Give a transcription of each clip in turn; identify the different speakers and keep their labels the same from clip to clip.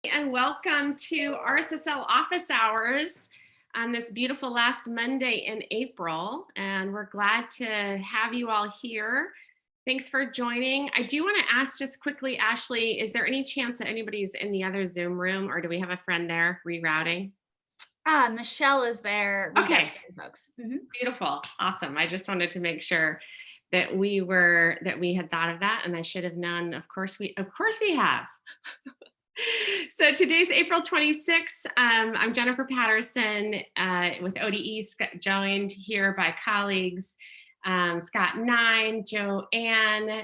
Speaker 1: And welcome to RSSL office hours on this beautiful last Monday in April. And we're glad to have you all here. Thanks for joining. I do want to ask just quickly, Ashley, is there any chance that anybody's in the other Zoom room, or do we have a friend there rerouting?
Speaker 2: Michelle is there
Speaker 1: Okay,
Speaker 2: redirecting folks.
Speaker 1: beautiful. Awesome. I just wanted to make sure that we had thought of that, and I should have known. Of course we have. So today's April 26th. I'm Jennifer Patterson with ODE, joined here by colleagues Scott Nine, Joanne,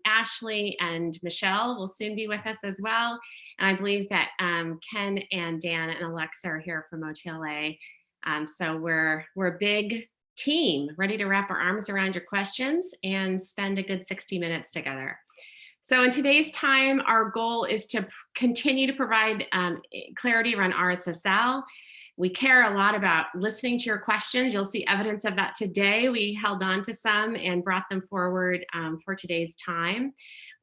Speaker 1: Ashley, and Michelle will soon be with us as well. And I believe that Ken and Dan and Alexa are here from OTLA. So we're a big team ready to wrap our arms around your questions and spend a good 60 minutes together. So in today's time, our goal is to continue to provide clarity around RSSL. We care a lot about listening to your questions. You'll see evidence of that today. We held on to some and brought them forward for today's time.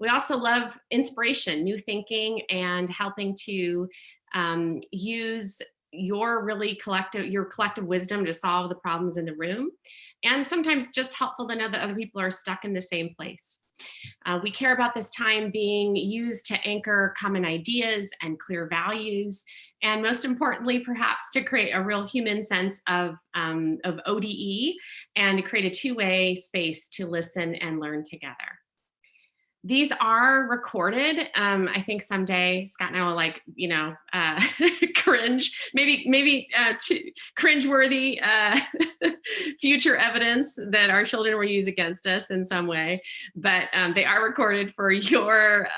Speaker 1: We also love inspiration, new thinking, and helping to use your collective wisdom to solve the problems in the room. And sometimes just helpful to know that other people are stuck in the same place. We care about this time being used to anchor common ideas and clear values, and most importantly, perhaps to create a real human sense of ODE and to create a two-way space to listen and learn together. These are recorded. I think someday Scott and I will cringe, maybe cringe-worthy future evidence that our children will use against us in some way. But they are recorded for your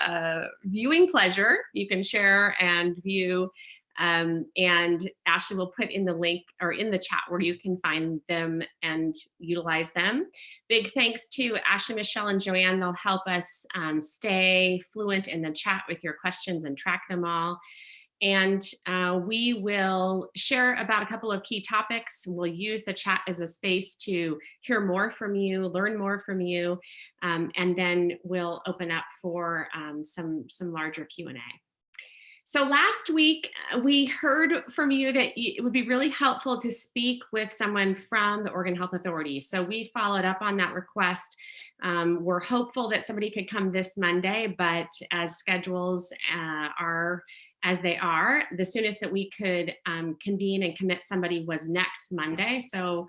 Speaker 1: viewing pleasure. You can share and view. And Ashley will put in the link or in the chat where you can find them and utilize them. Big thanks to Ashley, Michelle, and Joanne. They'll help us stay fluent in the chat with your questions and track them all. And we will share about a couple of key topics. We'll use the chat as a space to hear more from you, learn more from you, and then we'll open up for some larger Q&A. So last week, we heard from you that it would be really helpful to speak with someone from the Oregon Health Authority. So we followed up on that request. We're hopeful that somebody could come this Monday, but as schedules are as they are, the soonest that we could convene and commit somebody was next Monday. So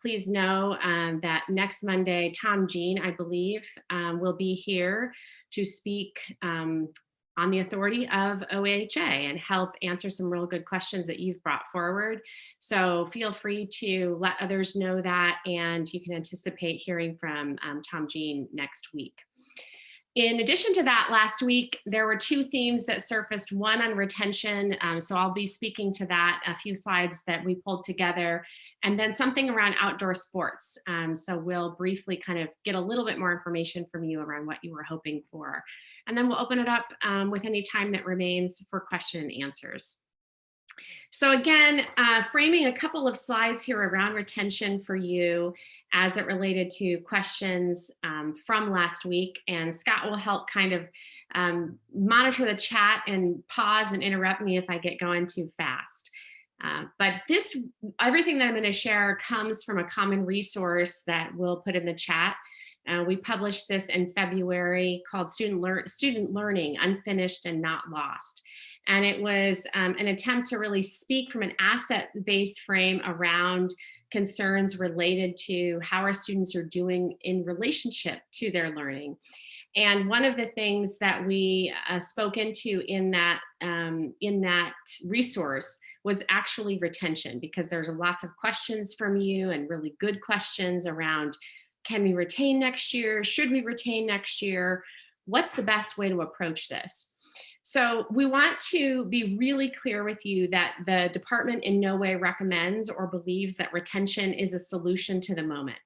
Speaker 1: please know that next Monday, Tom Jean, I believe, will be here to speak on the authority of OHA and help answer some real good questions that you've brought forward. So feel free to let others know that, and you can anticipate hearing from Tom Jean next week. In addition to that, last week, there were two themes that surfaced, one on retention. So I'll be speaking to that, a few slides that we pulled together, and then something around outdoor sports. So we'll briefly kind of get a little bit more information from you around what you were hoping for. And then we'll open it up with any time that remains for question and answers. So again, framing a couple of slides here around retention for you as it related to questions from last week. And Scott will help kind of monitor the chat and pause and interrupt me if I get going too fast. But everything that I'm going to share comes from a common resource that we'll put in the chat. We published this in February called Student Learning, Unfinished and Not Lost. And it was an attempt to really speak from an asset-based frame around concerns related to how our students are doing in relationship to their learning. And one of the things that we spoke into in that resource was actually retention, because there's lots of questions from you and really good questions around, can we retain next year? Should we retain next year? What's the best way to approach this? So we want to be really clear with you that the department in no way recommends or believes that retention is a solution to the moment.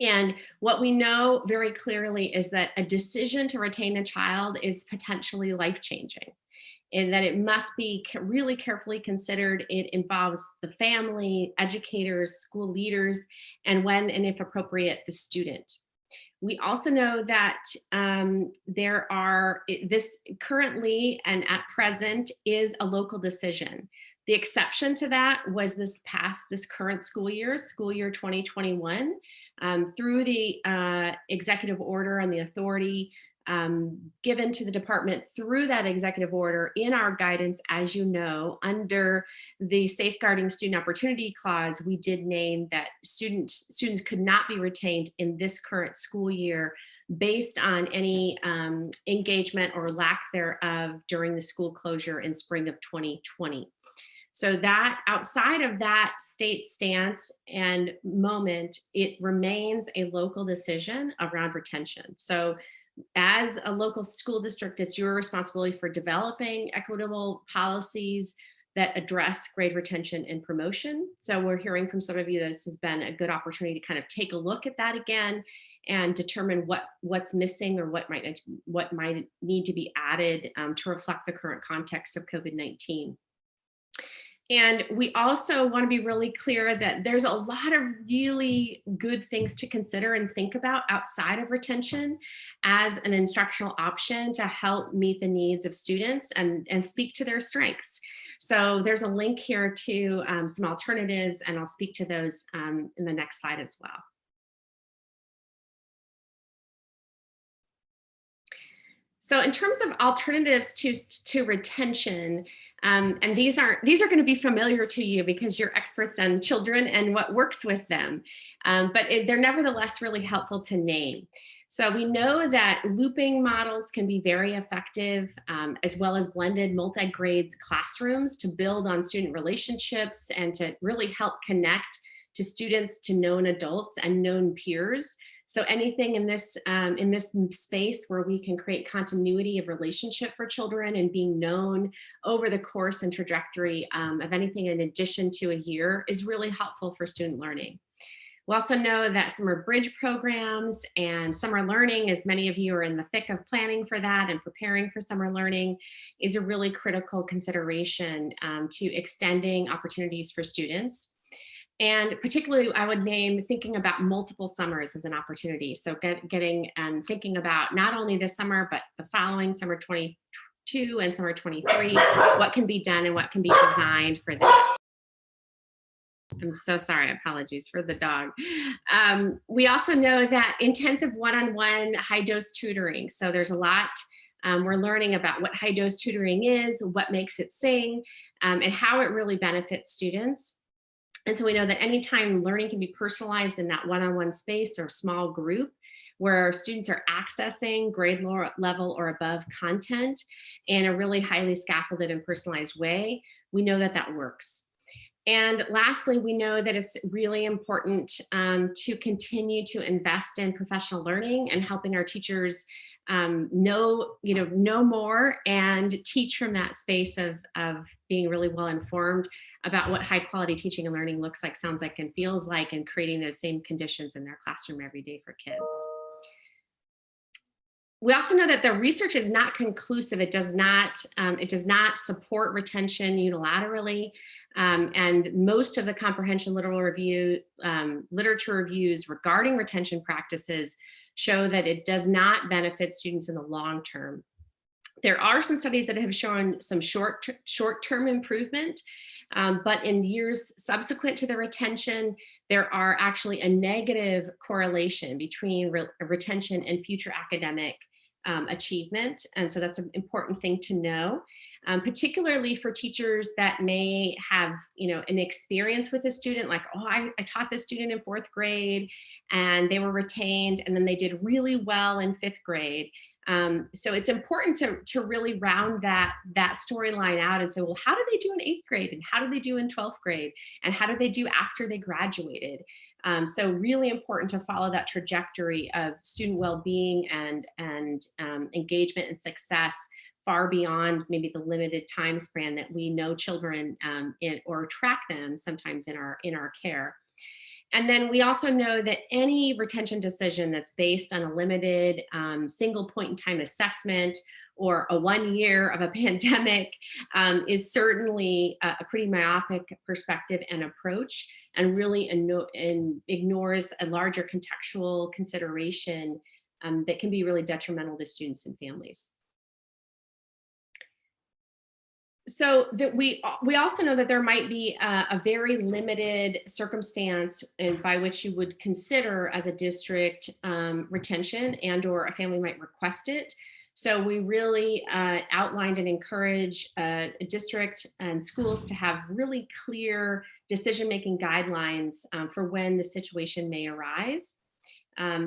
Speaker 1: And what we know very clearly is that a decision to retain a child is potentially life-changing, and that it must be really carefully considered. It involves the family, educators, school leaders, and when and if appropriate, the student. We also know that this currently and at present is a local decision. The exception to that was this current school year 2021, through the executive order and the authority given to the department through that executive order in our guidance. As you know, under the Safeguarding Student Opportunity Clause, we did name that students could not be retained in this current school year based on any engagement or lack thereof during the school closure in spring of 2020. So that outside of that state stance and moment, it remains a local decision around retention. So as a local school district, it's your responsibility for developing equitable policies that address grade retention and promotion. So we're hearing from some of you that this has been a good opportunity to kind of take a look at that again and determine what's missing or what might need to be added to reflect the current context of COVID-19. And we also want to be really clear that there's a lot of really good things to consider and think about outside of retention as an instructional option to help meet the needs of students and speak to their strengths. So there's a link here to some alternatives, and I'll speak to those in the next slide as well. So in terms of alternatives to retention, and these are going to be familiar to you because you're experts on children and what works with them, but they're nevertheless really helpful to name. So we know that looping models can be very effective, as well as blended multi-grade classrooms to build on student relationships and to really help connect to students, to known adults and known peers. So anything in this space where we can create continuity of relationship for children and being known over the course and trajectory of anything in addition to a year is really helpful for student learning. We also know that summer bridge programs and summer learning, as many of you are in the thick of planning for that and preparing for summer learning, is a really critical consideration to extending opportunities for students. And particularly, I would name thinking about multiple summers as an opportunity. So thinking about not only this summer, but the following summer 22 and summer 23, what can be done and what can be designed for this. I'm so sorry, apologies for the dog. We also know that intensive one-on-one high dose tutoring. So there's a lot we're learning about what high dose tutoring is, what makes it sing, and how it really benefits students. And so we know that anytime learning can be personalized in that one-on-one space or small group where students are accessing grade level or above content in a really highly scaffolded and personalized way, we know that that works. And lastly, we know that it's really important to continue to invest in professional learning and helping our teachers know more and teach from that space of being really well informed about what high quality teaching and learning looks like, sounds like, and feels like, and creating those same conditions in their classroom every day for kids. We also know that the research is not conclusive. It does not support retention unilaterally. And most of the comprehension literature reviews regarding retention practices show that it does not benefit students in the long term. There are some studies that have shown some short-term improvement, but in years subsequent to the retention, there are actually a negative correlation between retention and future academic achievement. And so that's an important thing to know, particularly for teachers that may have, an experience with a student, like, oh, I taught this student in 4th grade and they were retained and then they did really well in 5th grade. So it's important to really round that storyline out and say, well, how did they do in 8th grade? And how did they do in 12th grade? And how did they do after they graduated? So really important to follow that trajectory of student well-being and engagement and success far beyond maybe the limited time span that we know children or track them sometimes in our care. And then we also know that any retention decision that's based on a limited single point in time assessment or a 1 year of a pandemic is certainly a pretty myopic perspective and approach, and really ignores a larger contextual consideration that can be really detrimental to students and families. So that we also know that there might be a very limited circumstance by which you would consider as a district retention, and or a family might request it. So we really outlined and encourage a district and schools to have really clear decision-making guidelines for when the situation may arise.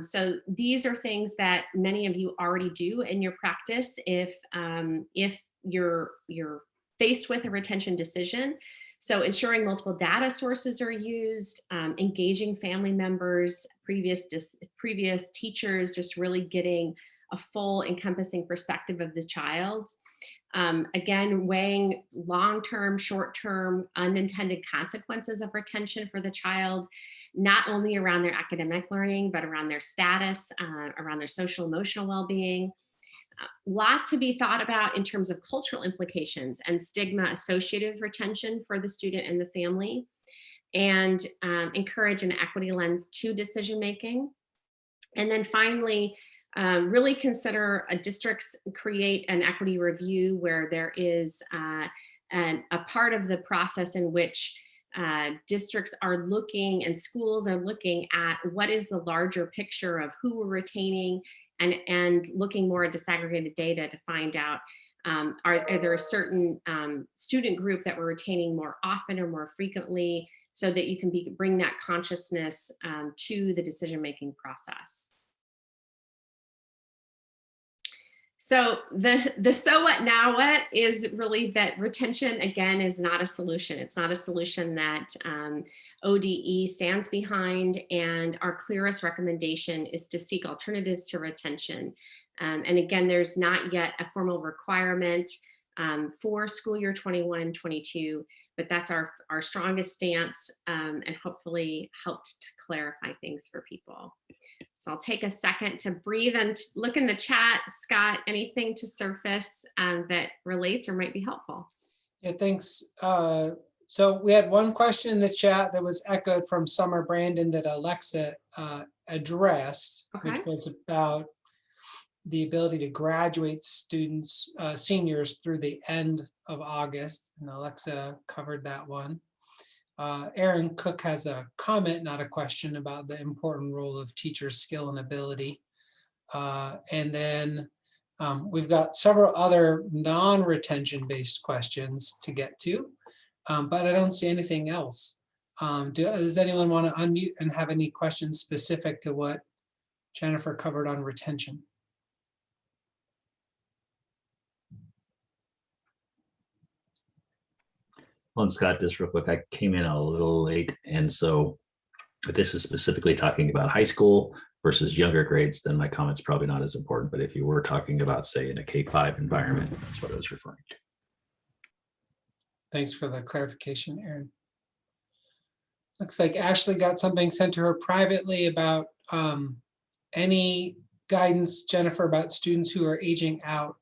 Speaker 1: So these are things that many of you already do in your practice if you're faced with a retention decision. So ensuring multiple data sources are used, engaging family members, previous teachers, just really getting a full encompassing perspective of the child. Again, weighing long-term, short-term unintended consequences of retention for the child, not only around their academic learning, but around their status, around their social emotional well-being. Lot to be thought about in terms of cultural implications and stigma associated with retention for the student and the family, and encourage an equity lens to decision making. And then finally, really consider districts create an equity review where there is a part of the process in which districts are looking and schools are looking at what is the larger picture of who we're retaining, and looking more at disaggregated data to find out are there a certain student group that we're retaining more often or more frequently, so that you can bring that consciousness to the decision-making process. So the so what now what is really that retention, again, is not a solution. It's not a solution that ODE stands behind, and our clearest recommendation is to seek alternatives to retention. And again, there's not yet a formal requirement for school year 21-22, but that's our strongest stance, and hopefully helped to clarify things for people. So I'll take a second to breathe and look in the chat. Scott, anything to surface that relates or might be helpful?
Speaker 3: Yeah, thanks. So we had one question in the chat that was echoed from Summer Brandon that Alexa addressed,
Speaker 1: Okay.
Speaker 3: which was about the ability to graduate students, seniors, through the end of August, and Alexa covered that one. Aaron Cook has a comment, not a question, about the important role of teachers' skill and ability. And then we've got several other non-retention based questions to get to, but I don't see anything else. Does anyone want to unmute and have any questions specific to what Jennifer covered on retention?
Speaker 4: Well, Scott, just real quick, I came in a little late, and so if this is specifically talking about high school versus younger grades, then my comment's probably not as important. But if you were talking about, say, in a K-5 environment, that's what I was referring to.
Speaker 3: Thanks for the clarification, Aaron. Looks like Ashley got something sent to her privately about any guidance, Jennifer, about students who are aging out.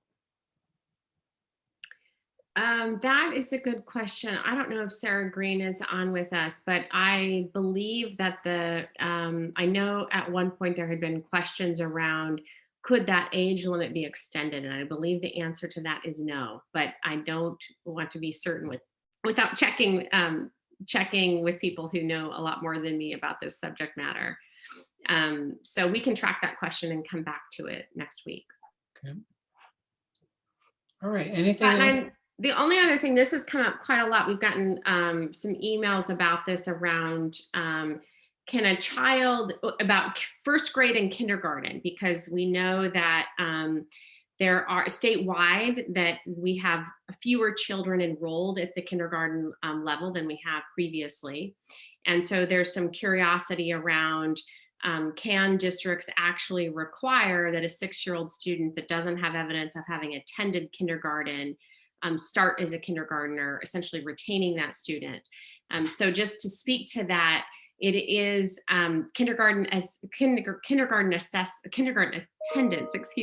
Speaker 1: That is a good question. I don't know if Sarah Green is on with us, but I believe that I know at one point there had been questions around, could that age limit be extended? And I believe the answer to that is no, but I don't want to be certain without checking with people who know a lot more than me about this subject matter. So we can track that question and come back to it next week.
Speaker 3: Okay. All right, anything else?
Speaker 1: The only other thing, this has come up quite a lot. We've gotten some emails about this around can a child, about first grade and kindergarten, because we know that there are statewide that we have fewer children enrolled at the kindergarten level than we have previously. And so there's some curiosity around, can districts actually require that a 6-year-old student that doesn't have evidence of having attended kindergarten start as a kindergartner, essentially retaining that student. So just to speak to that, it is kindergarten attendance,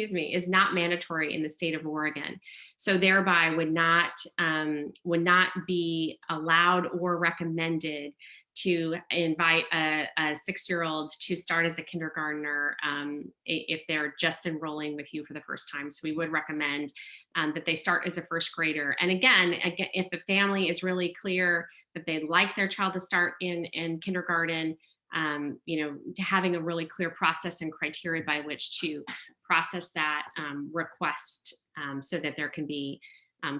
Speaker 1: is not mandatory in the state of Oregon. So thereby would not be allowed or recommended to invite a 6-year-old to start as a kindergartner if they're just enrolling with you for the first time. So we would recommend that they start as a first grader. And again, if the family is really clear that they'd like their child to start in kindergarten, having a really clear process and criteria by which to process that request so that there can be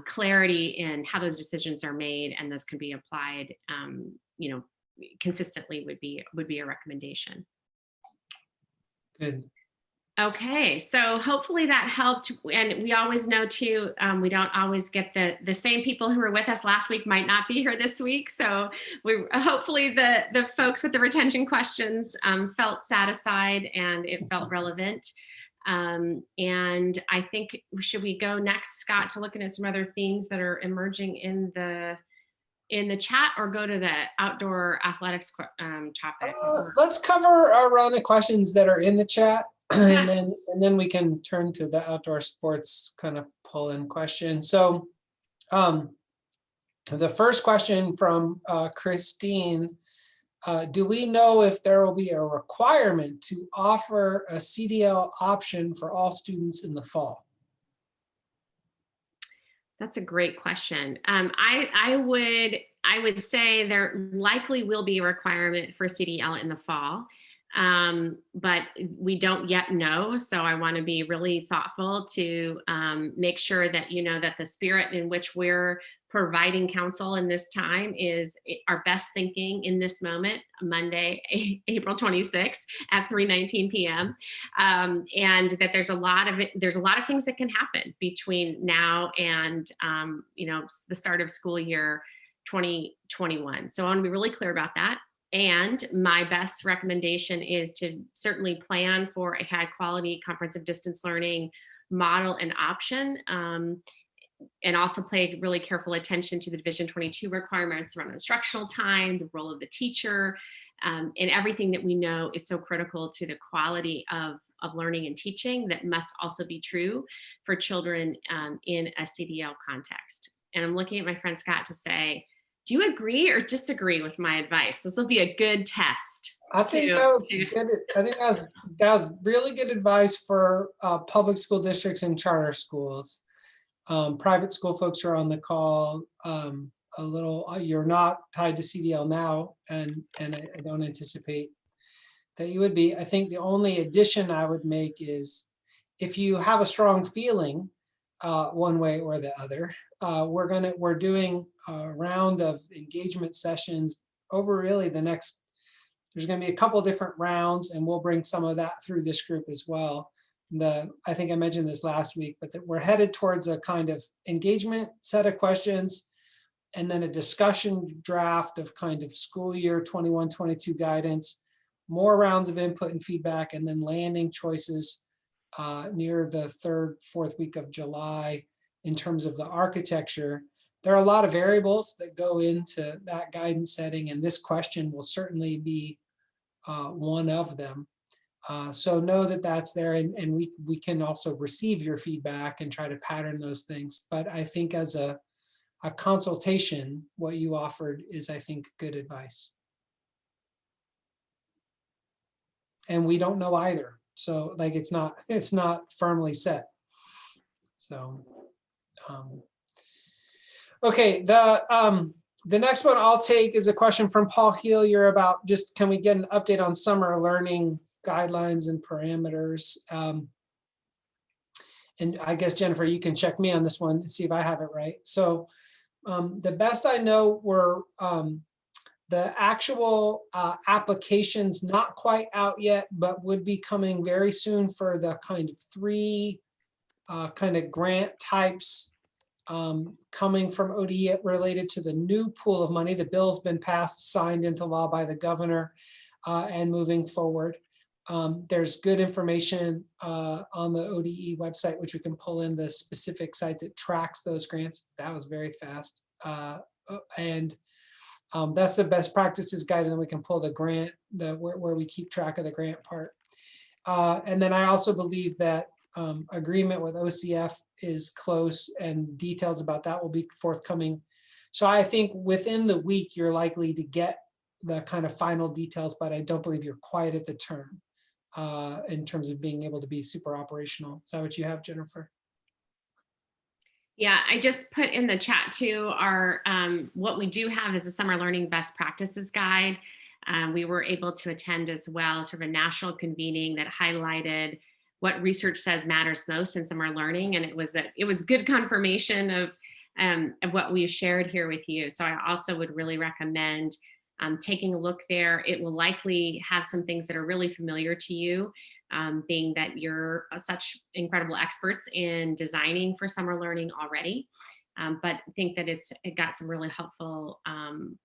Speaker 1: clarity in how those decisions are made and those can be applied, consistently would be a recommendation.
Speaker 3: Good.
Speaker 1: Okay, so hopefully that helped. And we always know too, we don't always get the same people who were with us last week might not be here this week. So hopefully the folks with the retention questions felt satisfied and it felt relevant. And I think, should we go next, Scott, to looking at some other themes that are emerging in the chat, or go to the outdoor athletics topic?
Speaker 3: Let's cover a round of questions that are in the chat, and then we can turn to the outdoor sports kind of pull-in question. So the first question from Christine, do we know if there will be a requirement to offer a CDL option for all students in the fall?
Speaker 1: That's a great question. I would say there likely will be a requirement for CDL in the fall, but we don't yet know. So I want to be really thoughtful to make sure that that the spirit in which we're providing counsel in this time is our best thinking in this moment, Monday, April 26th at 3:19 p.m. And that there's a lot of things that can happen between now and the start of school year 2021. So I want to be really clear about that. And my best recommendation is to certainly plan for a high quality comprehensive distance learning model and option. And also pay really careful attention to the Division 22 requirements around instructional time, the role of the teacher, and everything that we know is so critical to the quality of learning and teaching that must also be true for children in a CDL context. And I'm looking at my friend Scott to say, do you agree or disagree with my advice? This will be a good test.
Speaker 3: I think that was good. I think that was really good advice for public school districts and charter schools. Private school folks who are on the call, you're not tied to CDL now, and I don't anticipate that you would be. I think the only addition I would make is, if you have a strong feeling one way or the other, we're doing a round of engagement sessions over really there's going to be a couple different rounds, and we'll bring some of that through this group as well. I think I mentioned this last week, but that we're headed towards a kind of engagement set of questions, and then a discussion draft of kind of school year 21-22 guidance, more rounds of input and feedback, and then landing choices near the 3rd, 4th week of July in terms of the architecture. There are a lot of variables that go into that guidance setting, and this question will certainly be one of them. So know that that's there, and we can also receive your feedback and try to pattern those things. But I think as a consultation, what you offered is, I think, good advice. And we don't know either. So like, it's not firmly set. So, okay, the next one I'll take is a question from Paul Helier about just, can we get an update on summer learning guidelines and parameters? And I guess, Jennifer, you can check me on this one and see if I have it right. So the best I know were the actual applications not quite out yet, but would be coming very soon for the kind of 3 kind of grant types coming from ODE related to the new pool of money. The bill's been passed, signed into law by the governor, and moving forward. There's good information on the ODE website, which we can pull in the specific site that tracks those grants. That was very fast. And that's the best practices guide, and then we can pull the grant, where we keep track of the grant part. And then I also believe that agreement with OCF is close, and details about that will be forthcoming. So I think within the week, you're likely to get the kind of final details, but I don't believe you're quite at the turn in terms of being able to be super operational. Is that what you have, Jennifer?
Speaker 1: Yeah, I just put in the chat too, our, what we do have is a summer learning best practices guide. We were able to attend as well, sort of a national convening that highlighted what research says matters most in summer learning. And it was good confirmation of what we've shared here with you. So I also would really recommend taking a look there. It will likely have some things that are really familiar to you, being that you're such incredible experts in designing for summer learning already. But I think that it got some really helpful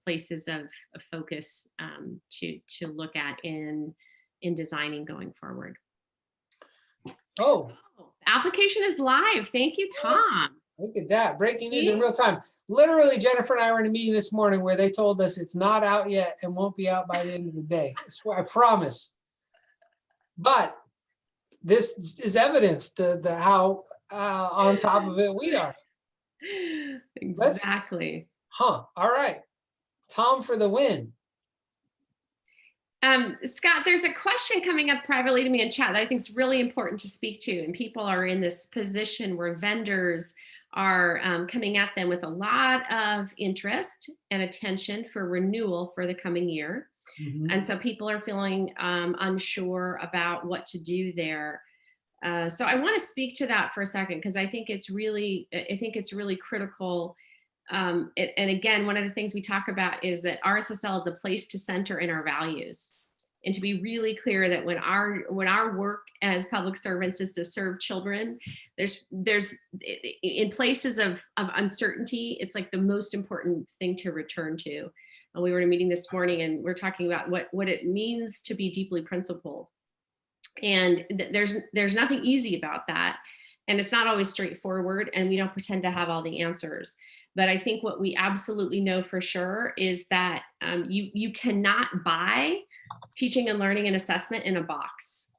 Speaker 1: places of focus to look at in designing going forward.
Speaker 3: Oh,
Speaker 1: The application is live. Thank you, Tom.
Speaker 3: look at that. Breaking news in real time. Literally, Jennifer and I were in a meeting this morning where they told us it's not out yet and won't be out by the end of the day. I swear, I promise. But this is evidence to how on top of it we are.
Speaker 1: Exactly.
Speaker 3: All right. Tom for the win.
Speaker 1: Scott, there's a question coming up privately to me in chat that I think is really important to speak to. And people are in this position where vendors are coming at them with a lot of interest and attention for renewal for the coming year. And so people are feeling unsure about what to do there. So I want to speak to that for a second, because I think it's really critical. And again, one of the things we talk about is that RSSL is a place to center in our values, and to be really clear that when our work as public servants is to serve children, there's in places of uncertainty, it's like the most important thing to return to. And we were in a meeting this morning, and we're talking about what it means to be deeply principled. And there's nothing easy about that. And it's not always straightforward, and we don't pretend to have all the answers. But I think what we absolutely know for sure is that you cannot buy teaching and learning and assessment in a box.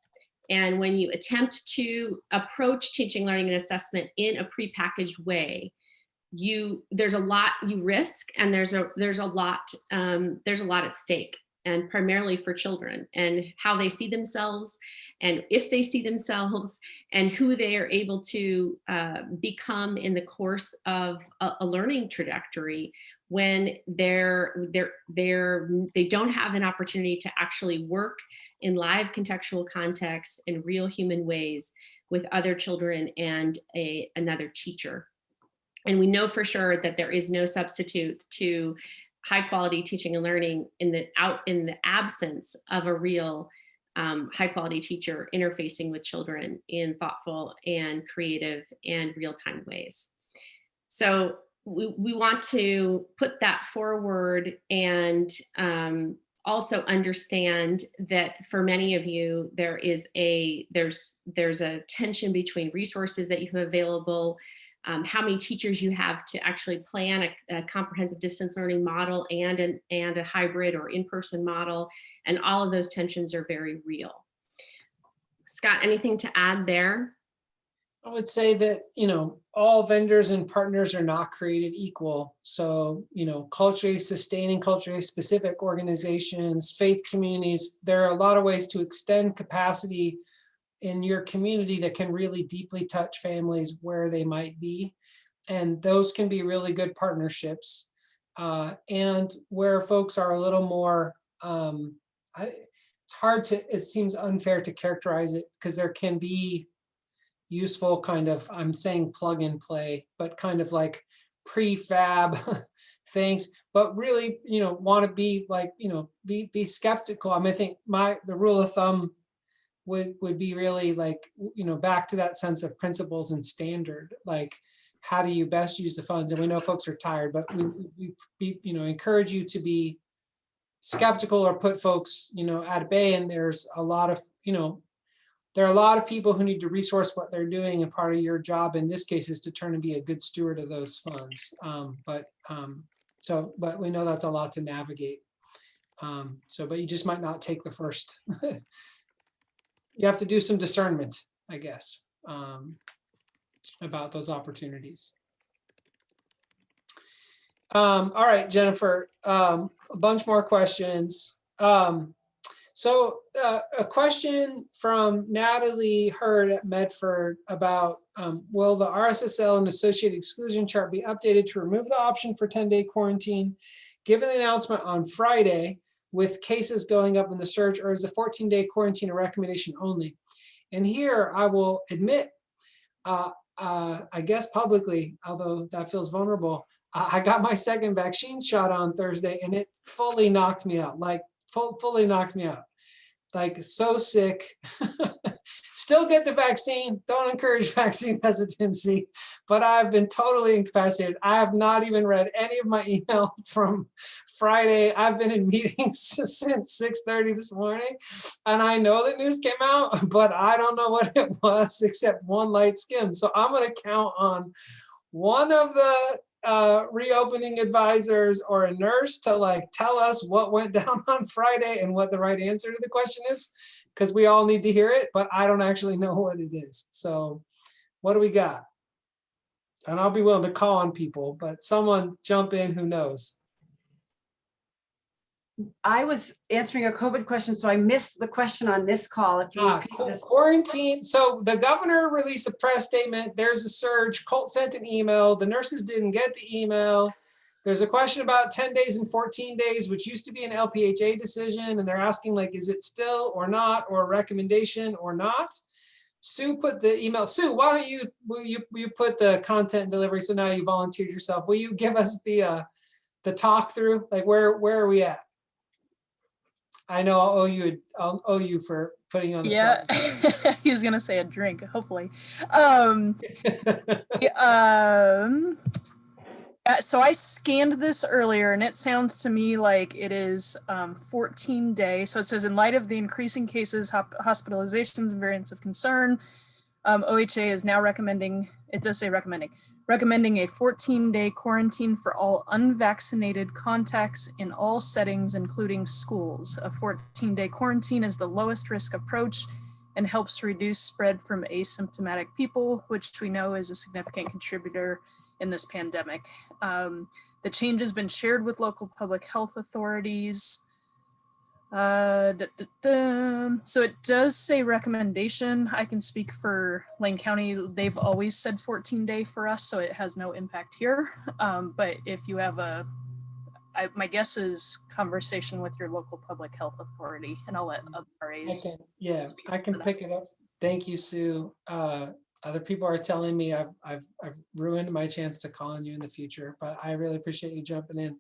Speaker 1: And when you attempt to approach teaching, learning, and assessment in a prepackaged way, there's a lot you risk, and there's a lot at stake, and primarily for children and how they see themselves, and if they see themselves, and who they are able to become in the course of a learning trajectory when they don't have an opportunity to actually work in live contextual context in real human ways with other children and another teacher. And we know for sure that there is no substitute to high quality teaching and learning in the absence of a real high quality teacher interfacing with children in thoughtful and creative and real-time ways. So we want to put that forward, and also understand that for many of you, there's a tension between resources that you have available, how many teachers you have to actually plan a comprehensive distance learning model and a hybrid or in-person model, and all of those tensions are very real. Scott, anything to add there?
Speaker 3: I would say that, all vendors and partners are not created equal. So, culturally sustaining, culturally specific organizations, faith communities, there are a lot of ways to extend capacity in your community that can really deeply touch families where they might be. And those can be really good partnerships. And where folks are a little more, it seems unfair to characterize it, because there can be useful kind of, I'm saying plug and play, but kind of like prefab things, but really, want to be like, be skeptical. I think the rule of thumb would be really like, back to that sense of principles and standard, like how do you best use the funds? And we know folks are tired, but we encourage you to be skeptical or put folks, at bay. And there's a lot of, there are a lot of people who need to resource what they're doing, and part of your job in this case is to turn and be a good steward of those funds. But we know that's a lot to navigate. But you just might not take the first. You have to do some discernment, I guess, about those opportunities. All right, Jennifer, a bunch more questions. So a question from Natalie Hurd at Medford about will the RSSL and associated exclusion chart be updated to remove the option for 10-day quarantine given the announcement on Friday with cases going up in the surge, or is the 14-day quarantine a recommendation only? And here I will admit, I guess publicly, although that feels vulnerable, I got my second vaccine shot on Thursday and it fully knocked me out, like fully knocked me out. Like so sick. Still get the vaccine. Don't encourage vaccine hesitancy, but I've been totally incapacitated. I have not even read any of my email from Friday. I've been in meetings since 6:30 this morning, and I know the news came out, but I don't know what it was except one light skim. So I'm going to count on one of the reopening advisors or a nurse to like tell us what went down on Friday and what the right answer to the question is, because we all need to hear it, but I don't actually know what it is. So what do we got? And I'll be willing to call on people, but someone jump in who knows.
Speaker 5: I was answering a COVID question, so I missed the question on this call. If you repeat this.
Speaker 3: Quarantine. So the governor released a press statement. There's a surge. Colt sent an email. The nurses didn't get the email. There's a question about 10 days and 14 days, which used to be an LPHA decision. And they're asking like, is it still or not, or a recommendation or not? Sue put the email. Sue, why don't you put the content delivery? So now you volunteered yourself. Will you give us the talk through? Like where are we at? I know I'll owe you for putting you on the spot.
Speaker 6: Yeah, he was gonna say a drink, hopefully. So I scanned this earlier, and it sounds to me like it is 14 days. So it says, in light of the increasing cases, hospitalizations, and variants of concern, OHA is now recommending, it does say recommending a 14-day quarantine for all unvaccinated contacts in all settings, including schools. A 14-day quarantine is the lowest risk approach and helps reduce spread from asymptomatic people, which we know is a significant contributor in this pandemic. The change has been shared with local public health authorities. So it does say recommendation. I can speak for Lane County. They've always said 14-day for us, so it has no impact here. But if you have my guess is conversation with your local public health authority, and I'll let other RAs.
Speaker 3: I can pick it up. Thank you, Sue. Other people are telling me I've ruined my chance to call on you in the future, but I really appreciate you jumping in.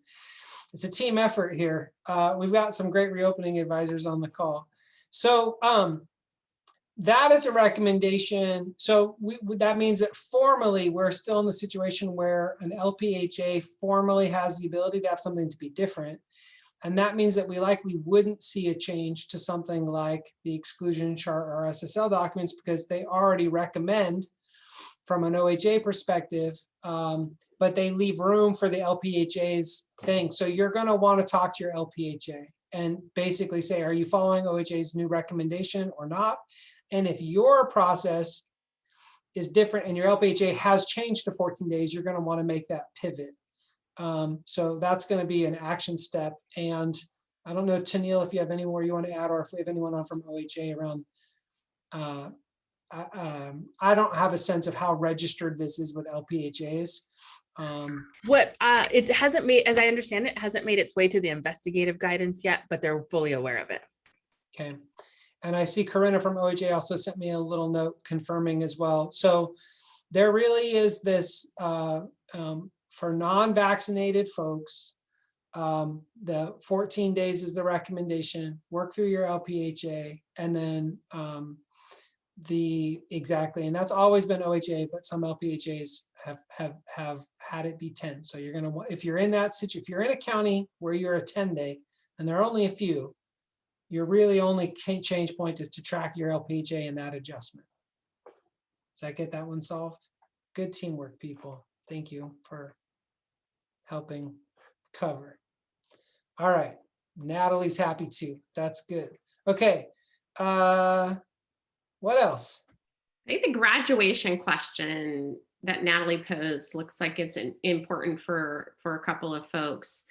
Speaker 3: It's a team effort here. We've got some great reopening advisors on the call. So that is a recommendation. So that means that formally we're still in the situation where an LPHA formally has the ability to have something to be different. And that means that we likely wouldn't see a change to something like the exclusion chart or SSL documents, because they already recommend from an OHA perspective, but they leave room for the LPHA's thing. So you're going to want to talk to your LPHA and basically say, are you following OHA's new recommendation or not? And if your process is different and your LPHA has changed to 14 days, you're going to want to make that pivot. So that's going to be an action step. And I don't know, Tennille, if you have any more you want to add, or if we have anyone on from OHA around. I don't have a sense of how registered this is with LPHAs.
Speaker 7: It hasn't made, as I understand it, hasn't made its way to the investigative guidance yet, but they're fully aware of it.
Speaker 3: Okay. And I see Corinna from OHA also sent me a little note confirming as well. So there really is this, for non-vaccinated folks, the 14 days is the recommendation. Work through your LPHA, and then and that's always been OHA, but some LPHAs have had it be 10. So you're gonna, if you're in that situation, if you're in a county where you're a 10-day, and there are only a few, your really only change point is to track your LPHA and that adjustment. Does that get that one solved? Good teamwork, people. Thank you for helping cover. All right, Natalie's happy too. That's good. Okay, what else?
Speaker 1: I think the graduation question Natalie posed looks like it's important for a couple of folks.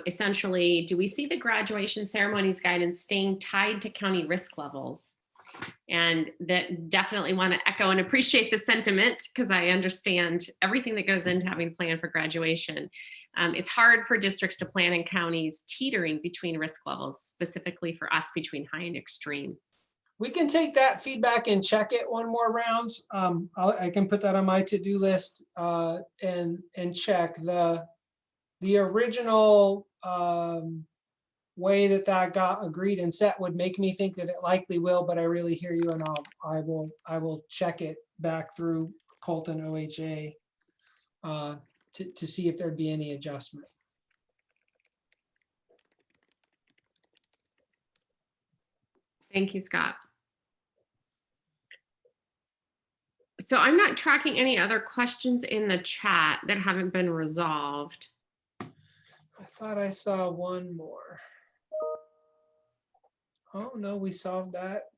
Speaker 1: Essentially, do we see the graduation ceremonies guidance staying tied to county risk levels? And that definitely want to echo and appreciate the sentiment, because I understand everything that goes into having planned for graduation. It's hard for districts to plan in counties teetering between risk levels, specifically for us between high and extreme.
Speaker 3: We can take that feedback and check it one more round. I can put that on my to-do list and check the original way that got agreed and set would make me think that it likely will, but I really hear you, and I will check it back through Colton OHA to see if there'd be any adjustment.
Speaker 1: Thank you, Scott. So I'm not tracking any other questions in the chat that haven't been resolved.
Speaker 3: I thought I saw one more. Oh, no, we solved that.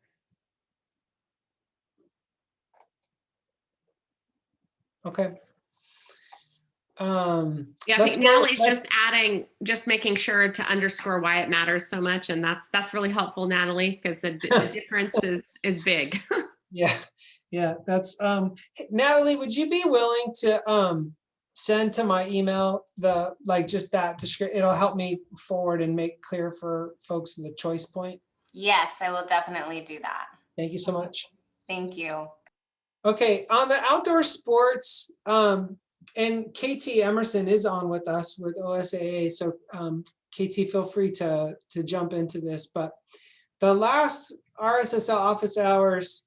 Speaker 3: Okay.
Speaker 1: Yeah, I
Speaker 3: let's
Speaker 1: think
Speaker 3: go-
Speaker 1: Natalie's
Speaker 3: let's-
Speaker 1: just making sure to underscore why it matters so much. And that's really helpful, Natalie, because the difference is big.
Speaker 3: Yeah, that's Natalie, would you be willing to send to my email just that description? It'll help me forward and make clear for folks the choice point.
Speaker 8: Yes, I will definitely do that.
Speaker 3: Thank you so much.
Speaker 8: Thank you.
Speaker 3: Okay, on the outdoor sports, and KT Emerson is on with us with OSAA. So KT, feel free to jump into this. But the last RSSL office hours,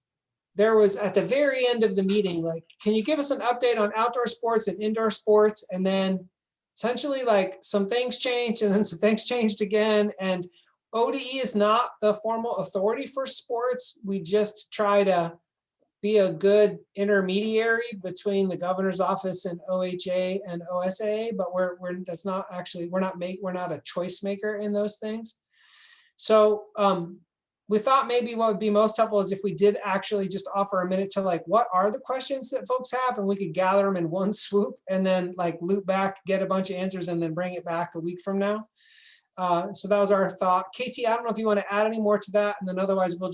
Speaker 3: there was at the very end of the meeting, like, can you give us an update on outdoor sports and indoor sports? And then essentially like some things changed and then some things changed again. And ODE is not the formal authority for sports. We just try to be a good intermediary between the governor's office and OHA and OSAA, but we're not a choice maker in those things. So we thought maybe what would be most helpful is if we did actually just offer a minute to like, what are the questions that folks have? And we could gather them in one swoop and then like loop back, get a bunch of answers and then bring it back a week from now. So that was our thought. KT, I don't know if you want to add any more to that, and then otherwise we'll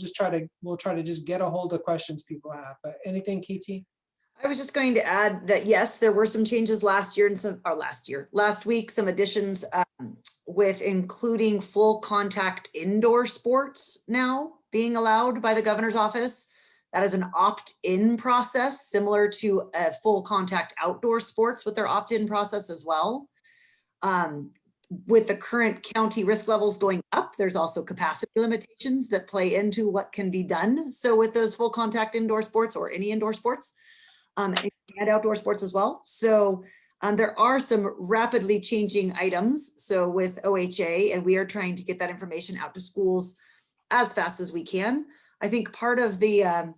Speaker 3: try to just get a hold of questions people have. But anything, KT?
Speaker 9: I was just going to add that yes, there were some changes last week, some additions with including full contact indoor sports now being allowed by the governor's office. That is an opt-in process, similar to a full contact outdoor sports with their opt-in process as well. With the current county risk levels going up, there's also capacity limitations that play into what can be done. So with those full contact indoor sports or any indoor sports and outdoor sports as well. So there are some rapidly changing items. So with OHA, and we are trying to get that information out to schools as fast as we can. I think part of the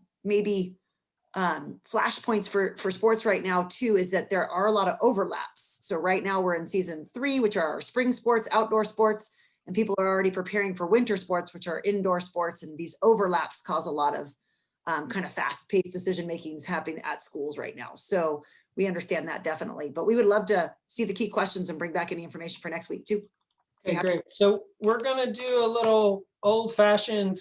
Speaker 9: flashpoints for sports right now too is that there are a lot of overlaps. So right now we're in season 3, which are our spring sports, outdoor sports, and people are already preparing for winter sports, which are indoor sports. And these overlaps cause a lot of kind of fast-paced decision makings happening at schools right now. So we understand that definitely, but we would love to see the key questions and bring back any information for next week too.
Speaker 3: Okay, great. So we're gonna do a little old-fashioned.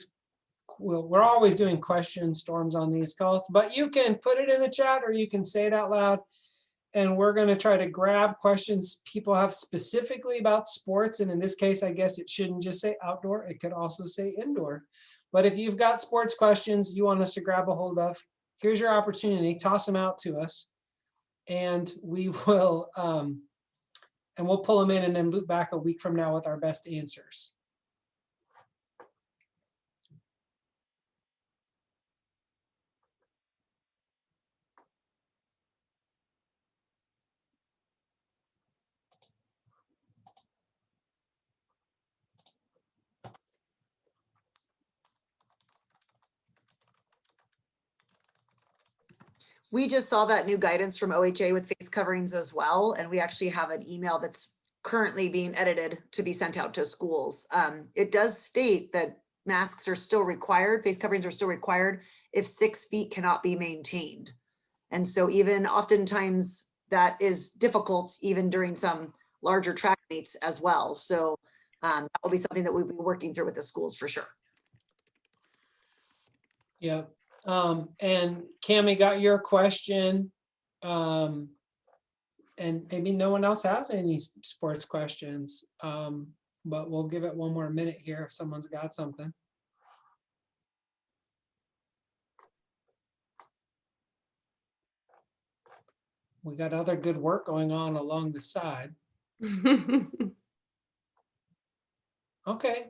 Speaker 3: Well, we're always doing question storms on these calls, but you can put it in the chat or you can say it out loud. And we're going to try to grab questions people have specifically about sports. And in this case, I guess it shouldn't just say outdoor. It could also say indoor. But if you've got sports questions you want us to grab a hold of, here's your opportunity. Toss them out to us. And we will, and we'll pull them in and then loop back a week from now with our best answers.
Speaker 9: We just saw that new guidance from OHA with face coverings as well. And we actually have an email that's currently being edited to be sent out to schools. It does state that masks are still required, face coverings are still required if 6 feet cannot be maintained. And so even oftentimes that is difficult even during some larger track meets as well. So that will be something that we'll be working through with the schools for sure.
Speaker 3: Yeah. And Cammie got your question. And maybe no one else has any sports questions. But we'll give it one more minute here if someone's got something. We got other good work going on along the side. Okay.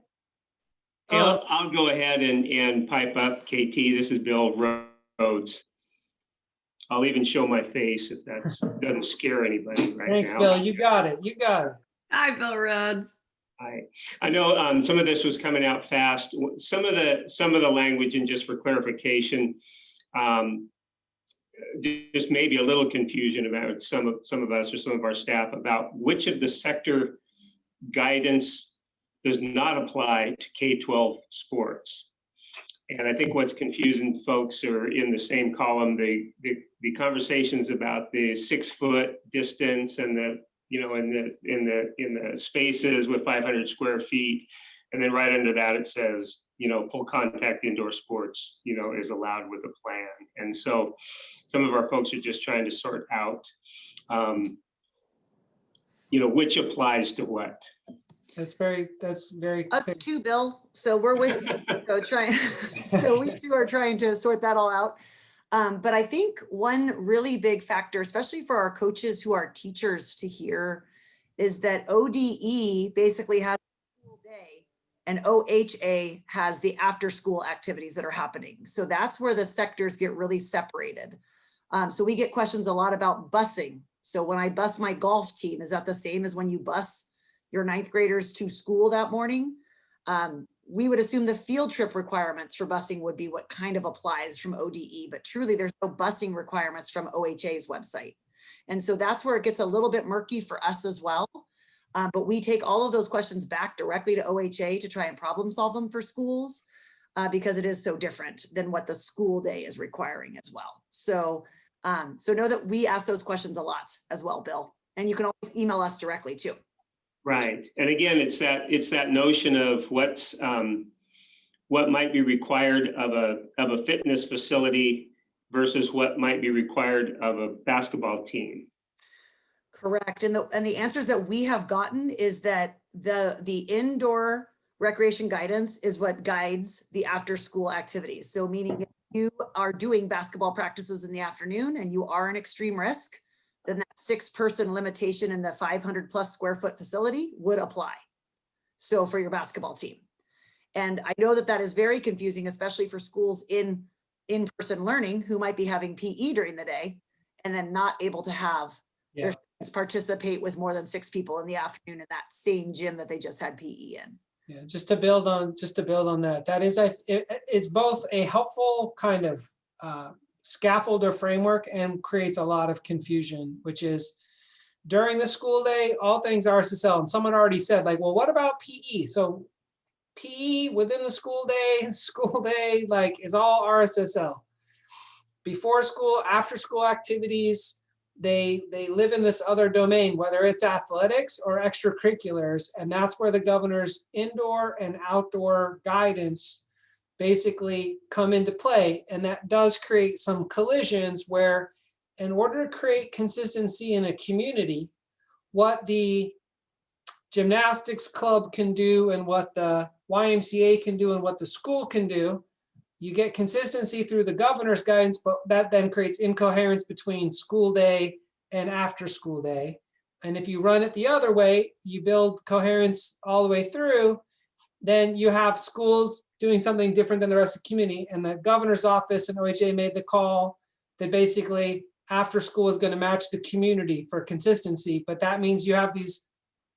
Speaker 10: I'll go ahead and pipe up, KT. This is Bill Rhodes. I'll even show my face if that doesn't scare anybody right
Speaker 3: Thanks,
Speaker 10: now.
Speaker 3: Bill. You got it. You got it.
Speaker 1: Hi, Bill Rhodes.
Speaker 10: I know some of this was coming out fast. Some of the language, and just for clarification, just maybe a little confusion about some of us or some of our staff about which of the sector guidance does not apply to K-12 sports. And I think what's confusing folks are in the same column, the conversations about the 6 foot distance and the, you know, in the spaces with 500 square feet. And then right under that, it says, you know, full contact indoor sports, you know, is allowed with a plan. And so some of our folks are just trying to sort out, you know, which applies to what.
Speaker 3: That's very
Speaker 9: Us
Speaker 3: clear.
Speaker 9: too, Bill. So we're with you. So we too are trying to sort that all out. But I think one really big factor, especially for our coaches who are teachers to hear, is that ODE basically has a school day and OHA has the after school activities that are happening. So that's where the sectors get really separated. So we get questions a lot about busing. So when I bus my golf team, is that the same as when you bus your 9th graders to school that morning? We would assume the field trip requirements for busing would be what kind of applies from ODE, but truly there's no busing requirements from OHA's website. And so that's where it gets a little bit murky for us as well. But we take all of those questions back directly to OHA to try and problem solve them for schools because it is so different than what the school day is requiring as well. So, so know that we ask those questions a lot as well, Bill, and you can always email us directly too.
Speaker 10: Right. And again, it's that notion of what might be required of a fitness facility versus what might be required of a basketball team.
Speaker 9: Correct. And the answers that we have gotten is that the indoor recreation guidance is what guides the after school activities. So meaning if you are doing basketball practices in the afternoon and you are an extreme risk, then that 6-person limitation in the 500+ square foot facility would apply. So for your basketball team. And I know that that is very confusing, especially for schools in-person learning who might be having PE during the day and then not able to have their students participate with more than 6 people in the afternoon in that same gym that they just had PE in.
Speaker 3: Yeah, just to build on that, that is, it's both a helpful kind of scaffold or framework and creates a lot of confusion, which is during the school day, all things RSSL. And someone already said, like, well, what about PE? So PE within the school day, like, is all RSSL. Before school, after school activities, they live in this other domain, whether it's athletics or extracurriculars. And that's where the governor's indoor and outdoor guidance basically come into play. And that does create some collisions where, in order to create consistency in a community, what the gymnastics club can do and what the YMCA can do and what the school can do, you get consistency through the governor's guidance, but that then creates incoherence between school day and after school day. And if you run it the other way, you build coherence all the way through, then you have schools doing something different than the rest of the community. And the governor's office and OHA made the call that basically after school is going to match the community for consistency. But that means you have these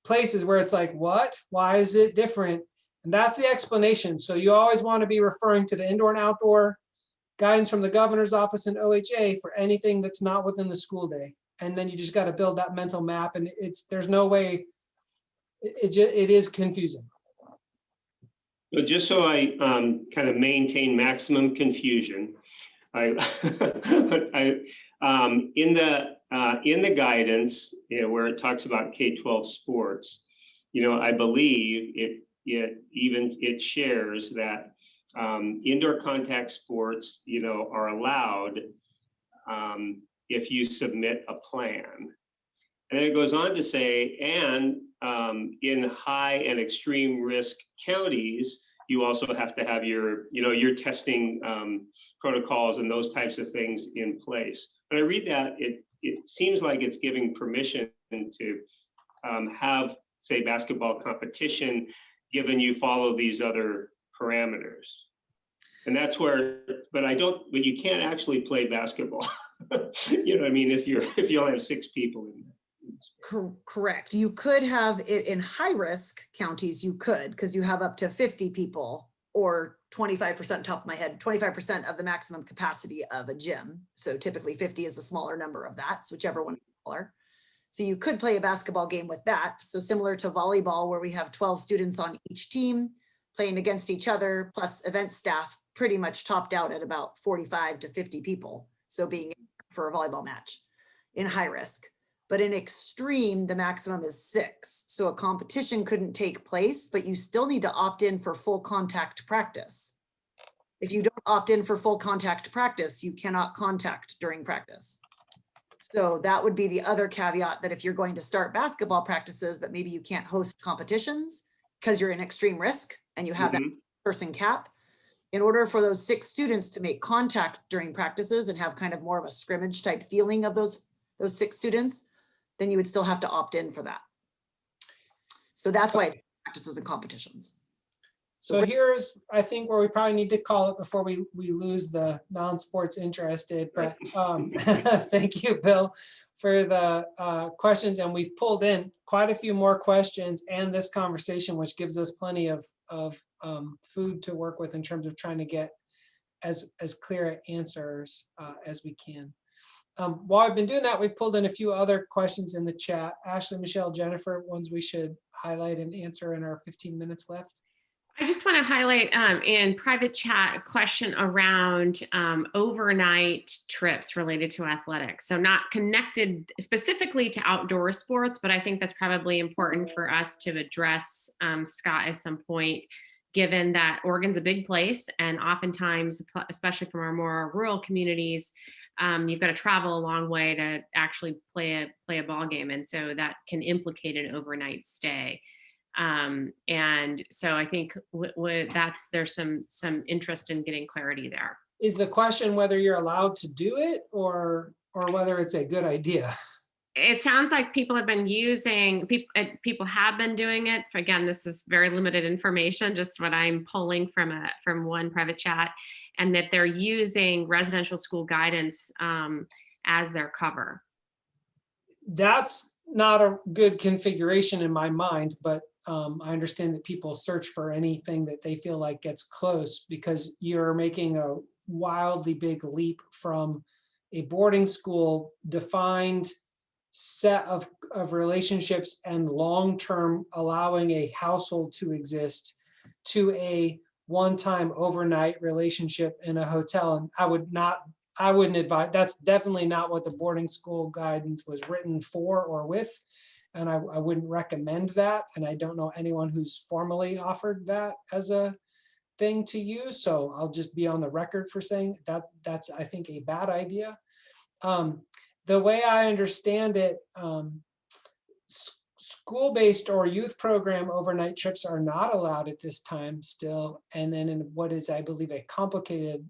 Speaker 3: places where it's like, what? Why is it different? And that's the explanation. So you always want to be referring to the indoor and outdoor guidance from the governor's office and OHA for anything that's not within the school day. And then you just got to build that mental map, and there's no way, it is confusing.
Speaker 10: So just so I kind of maintain maximum confusion, I In the guidance, where it talks about K-12 sports, I believe it shares that indoor contact sports, are allowed if you submit a plan. And then it goes on to say, and in high and extreme risk counties, you also have to have your testing protocols and those types of things in place. When I read that, it seems like it's giving permission to have, say, basketball competition, given you follow these other parameters. And that's where, but you can't actually play basketball. You know what I mean? If you only have 6 people in there.
Speaker 9: Correct. You could have it in high risk counties, you could, because you have up to 50 people or 25%, top of my head, 25% of the maximum capacity of a gym. So typically 50 is the smaller number of that, so whichever one is smaller. So you could play a basketball game with that. So similar to volleyball, where we have 12 students on each team playing against each other, plus event staff pretty much topped out at about 45 to 50 people. So being for a volleyball match in high risk. But in extreme, the maximum is 6. So a competition couldn't take place, but you still need to opt in for full contact practice. If you don't opt in for full contact practice, you cannot contact during practice. So that would be the other caveat, that if you're going to start basketball practices, but maybe you can't host competitions because you're in extreme risk and you have that person cap, in order for those 6 students to make contact during practices and have kind of more of a scrimmage type feeling of those 6 students, then you would still have to opt in for that. So that's why it's practices and competitions.
Speaker 3: So here's, I think, where we probably need to call it before we lose the non-sports interested. But thank you, Bill, for the questions. And we've pulled in quite a few more questions and this conversation, which gives us plenty of food to work with in terms of trying to get as clear answers as we can. While I've been doing that, we've pulled in a few other questions in the chat. Ashley, Michelle, Jennifer, ones we should highlight and answer in our 15 minutes left.
Speaker 1: I just want to highlight in private chat a question around overnight trips related to athletics. So not connected specifically to outdoor sports, but I think that's probably important for us to address, Scott, at some point, given that Oregon's a big place, and oftentimes, especially from our more rural communities, you've got to travel a long way to actually play a ball game, and so that can implicate an overnight stay. And so I think there's some interest in getting clarity there.
Speaker 3: Is the question whether you're allowed to do it or whether it's a good idea?
Speaker 1: It sounds like people have been people have been doing it. Again, this is very limited information, just what I'm pulling from one private chat, and that they're using residential school guidance as their cover. That's
Speaker 3: not a good configuration in my mind, but I understand that people search for anything that they feel like gets close, because you're making a wildly big leap from a boarding school defined set of relationships and long-term allowing a household to exist to a one-time overnight relationship in a hotel. And I wouldn't advise, that's definitely not what the boarding school guidance was written for or with. And I wouldn't recommend that. And I don't know anyone who's formally offered that as a thing to use. So I'll just be on the record for saying that's, I think, a bad idea. The way I understand it, school-based or youth program overnight trips are not allowed at this time still. And then in what is, I believe, a complicated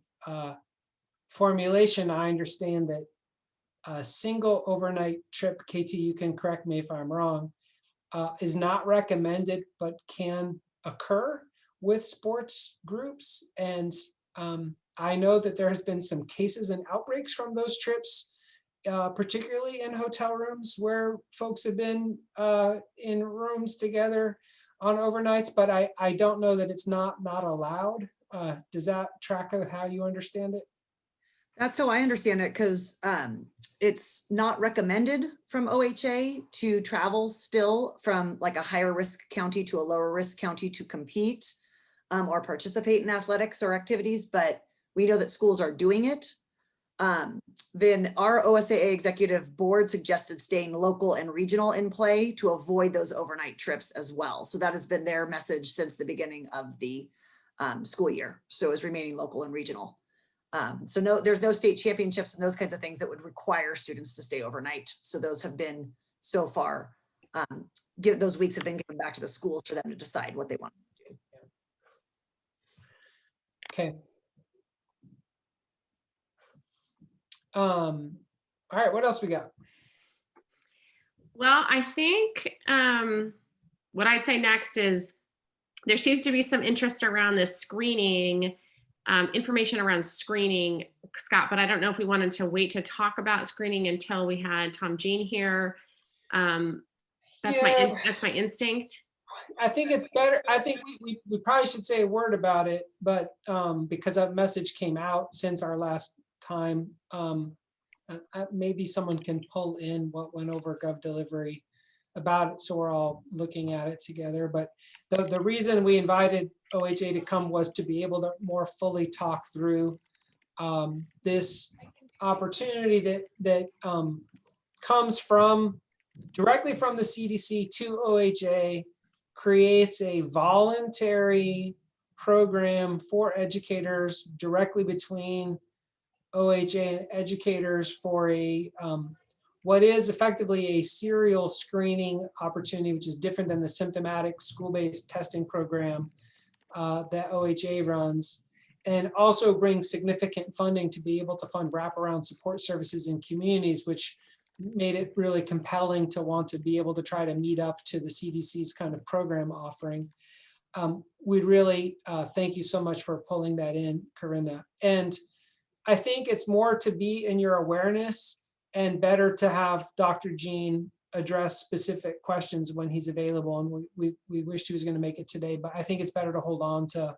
Speaker 3: formulation, I understand that a single overnight trip, KT, you can correct me if I'm wrong, is not recommended, but can occur with sports groups. And I know that there has been some cases and outbreaks from those trips, particularly in hotel rooms where folks have been in rooms together on overnights, but I don't know that it's not allowed. Does that track of how you understand it?
Speaker 9: That's how I understand it, because it's not recommended from OHA to travel still from like a higher risk county to a lower risk county to compete or participate in athletics or activities, but we know that schools are doing it. Then our OSAA executive board suggested staying local and regional in play to avoid those overnight trips as well. So that has been their message since the beginning of the school year. So is remaining local and regional. So no, there's no state championships and those kinds of things that would require students to stay overnight. So those have been so far, those weeks have been given back to the schools for them to decide what they want to do.
Speaker 3: Okay. All right, what else we got?
Speaker 1: Well, I think what I'd say next is there seems to be some interest around this screening, information around screening, Scott, but I don't know if we wanted to wait to talk about screening until we had Tom Jean here. That's my instinct.
Speaker 3: I think it's better. I think we probably should say a word about it, but because that message came out since our last time, maybe someone can pull in what went over GovDelivery about it, so we're all looking at it together. But the reason we invited OHA to come was to be able to more fully talk through this opportunity that comes directly from the CDC to OHA, creates a voluntary program for educators directly between OHA and educators for a what is effectively a serial screening opportunity, which is different than the symptomatic school-based testing program that OHA runs, and also brings significant funding to be able to fund wraparound support services in communities, which made it really compelling to want to be able to try to meet up to the CDC's kind of program offering. We'd really thank you so much for pulling that in, Corinna. And I think it's more to be in your awareness and better to have Dr. Jean address specific questions when he's available. And we wished he was going to make it today, but I think it's better to hold on to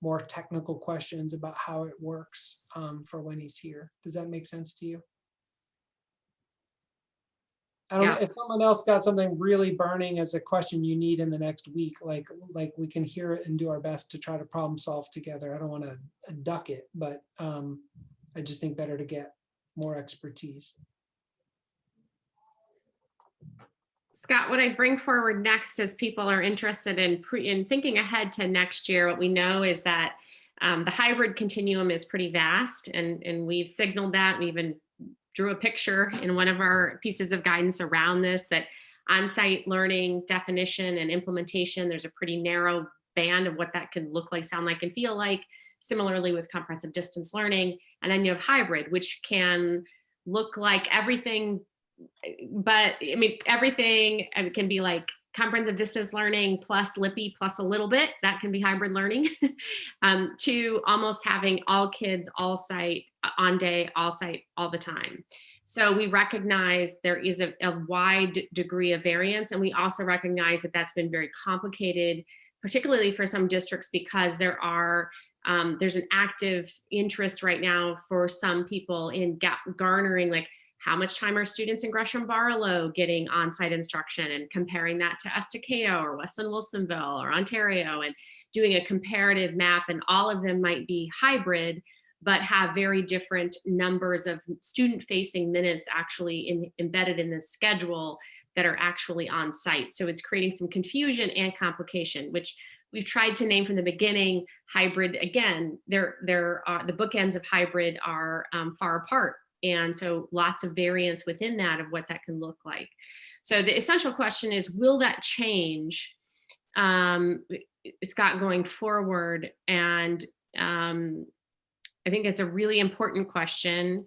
Speaker 3: more technical questions about how it works for when he's here. Does that make sense to you? I don't know if someone else got something really burning as a question you need in the next week, like we can hear it and do our best to try to problem solve together. I don't want to duck it, but I just think better to get more expertise.
Speaker 1: Scott, what I bring forward next is people are interested in thinking ahead to next year. What we know is that the hybrid continuum is pretty vast, and we've signaled that. We even drew a picture in one of our pieces of guidance around this, that on-site learning definition and implementation, there's a pretty narrow band of what that can look like, sound like, and feel like. Similarly with comprehensive distance learning. And then you have hybrid, which can look like everything, but I mean, everything can be like comprehensive distance learning plus LIPI plus a little bit, that can be hybrid learning, to almost having all kids, all site, on day, all site, all the time. So we recognize there is a wide degree of variance, and we also recognize that that's been very complicated, particularly for some districts, because there's an active interest right now for some people in garnering, like, how much time are students in Gresham-Barlow getting on-site instruction, and comparing that to Estacado or Weston-Wilsonville or Ontario, and doing a comparative map. And all of them might be hybrid, but have very different numbers of student-facing minutes actually embedded in the schedule that are actually on site. So it's creating some confusion and complication, which we've tried to name from the beginning. Hybrid, again, the bookends of hybrid are far apart. And so lots of variance within that of what that can look like. So the essential question is, will that change, Scott, going forward? And I think it's a really important question,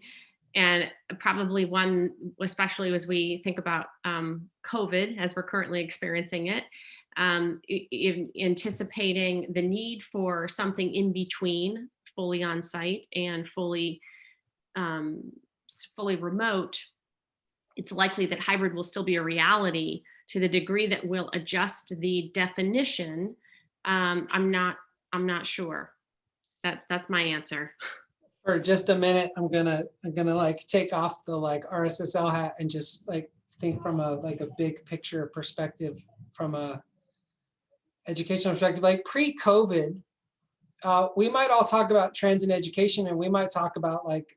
Speaker 1: and probably one, especially as we think about COVID as we're currently experiencing it, anticipating the need for something in between fully on site and fully remote. It's likely that hybrid will still be a reality. To the degree that we'll adjust the definition, I'm not sure. That's my answer.
Speaker 3: For just a minute, I'm gonna like take off the like RSSL hat and just like think from a big picture perspective, from a educational perspective. Like pre-COVID, we might all talk about trends in education, and we might talk about like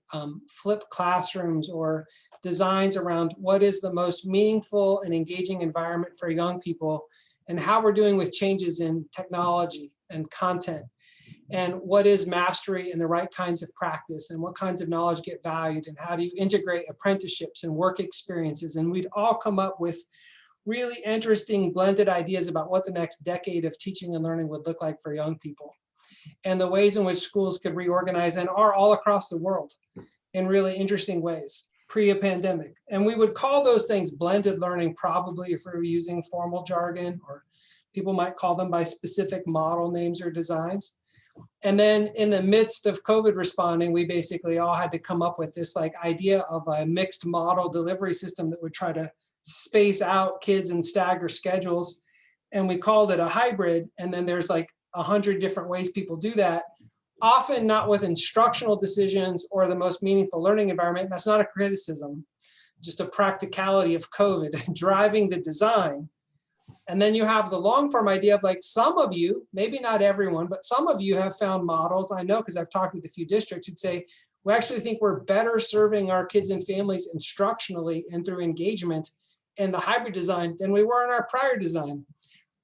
Speaker 3: flipped classrooms or designs around what is the most meaningful and engaging environment for young people, and how we're doing with changes in technology and content, and what is mastery and the right kinds of practice, and what kinds of knowledge get valued, and how do you integrate apprenticeships and work experiences. And we'd all come up with really interesting blended ideas about what the next decade of teaching and learning would look like for young people, and the ways in which schools could reorganize, and are all across the world in really interesting ways pre-pandemic. And we would call those things blended learning, probably, if we were using formal jargon, or people might call them by specific model names or designs. And then in the midst of COVID responding, we basically all had to come up with this like idea of a mixed model delivery system that would try to space out kids and stagger schedules. And we called it a hybrid. And then there's like 100 different ways people do that, often not with instructional decisions or the most meaningful learning environment. That's not a criticism, just a practicality of COVID driving the design. And then you have the long form idea of like, some of you, maybe not everyone, but some of you have found models, I know because I've talked with a few districts who'd say, we actually think we're better serving our kids and families instructionally and through engagement in the hybrid design than we were in our prior design.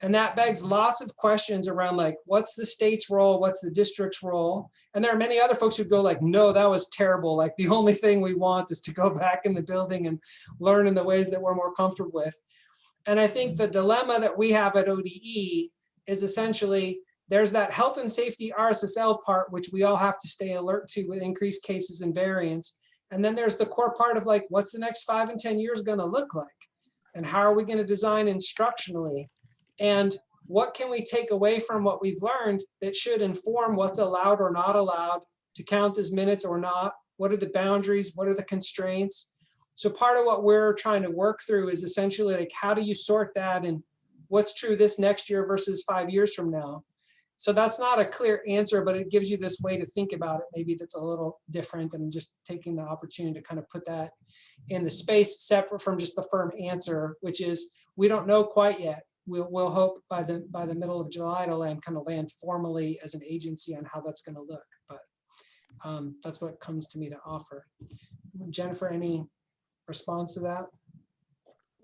Speaker 3: And that begs lots of questions around like, what's the state's role? What's the district's role? And there are many other folks who go like, no, that was terrible. Like the only thing we want is to go back in the building and learn in the ways that we're more comfortable with. And I think the dilemma that we have at ODE is essentially, there's that health and safety RSSL part, which we all have to stay alert to with increased cases and variants. And then there's the core part of like, what's the next 5 and 10 years gonna look like? And how are we gonna design instructionally? And what can we take away from what we've learned that should inform what's allowed or not allowed to count as minutes or not? What are the boundaries? What are the constraints? So part of what we're trying to work through is essentially like, how do you sort that, and what's true this next year versus 5 years from now? So that's not a clear answer, but it gives you this way to think about it. Maybe that's a little different, and just taking the opportunity to kind of put that in the space separate from just the firm answer, which is, we don't know quite yet. We'll hope by the middle of July to land formally as an agency on how that's going to look. But that's what comes to me to offer. Jennifer, any response to that?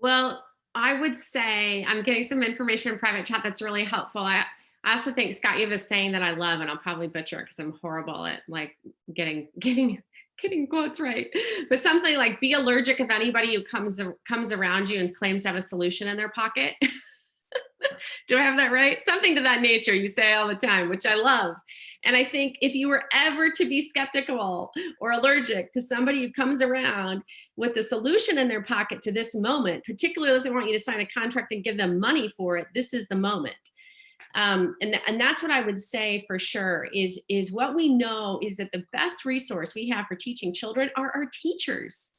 Speaker 1: Well, I would say I'm getting some information in private chat that's really helpful. I also think Scott, you have a saying that I love, and I'll probably butcher it because I'm horrible at like getting quotes right. But something like, be allergic of anybody who comes around you and claims to have a solution in their pocket. Do I have that right? Something to that nature you say all the time, which I love. And I think if you were ever to be skeptical or allergic to somebody who comes around with a solution in their pocket to this moment, particularly if they want you to sign a contract and give them money for it, this is the moment. And that's what I would say for sure is what we know is that the best resource we have for teaching children are our teachers.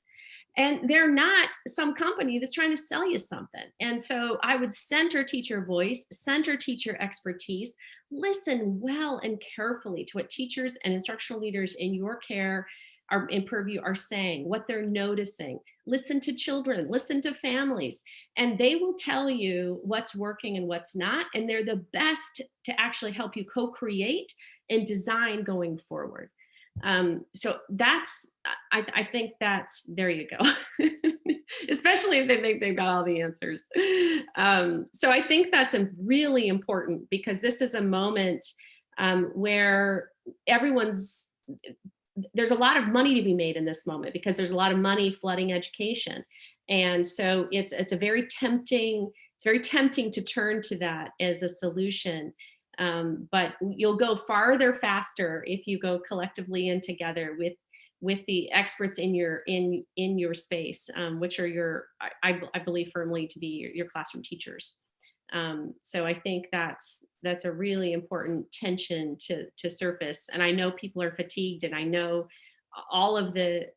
Speaker 1: And they're not some company that's trying to sell you something. And so I would center teacher voice, center teacher expertise, listen well and carefully to what teachers and instructional leaders in your care are in purview are saying, what they're noticing. Listen to children, listen to families, and they will tell you what's working and what's not. And they're the best to actually help you co-create and design going forward. So that's, I think that's, there you go. Especially if they think they've got all the answers. So I think that's really important, because this is a moment where there's a lot of money to be made in this moment, because there's a lot of money flooding education. And so it's very tempting to turn to that as a solution. But you'll go farther faster if you go collectively and together with the experts in your space, which are I believe firmly to be your classroom teachers. So I think that's a really important tension to surface. And I know people are fatigued, and I know all of the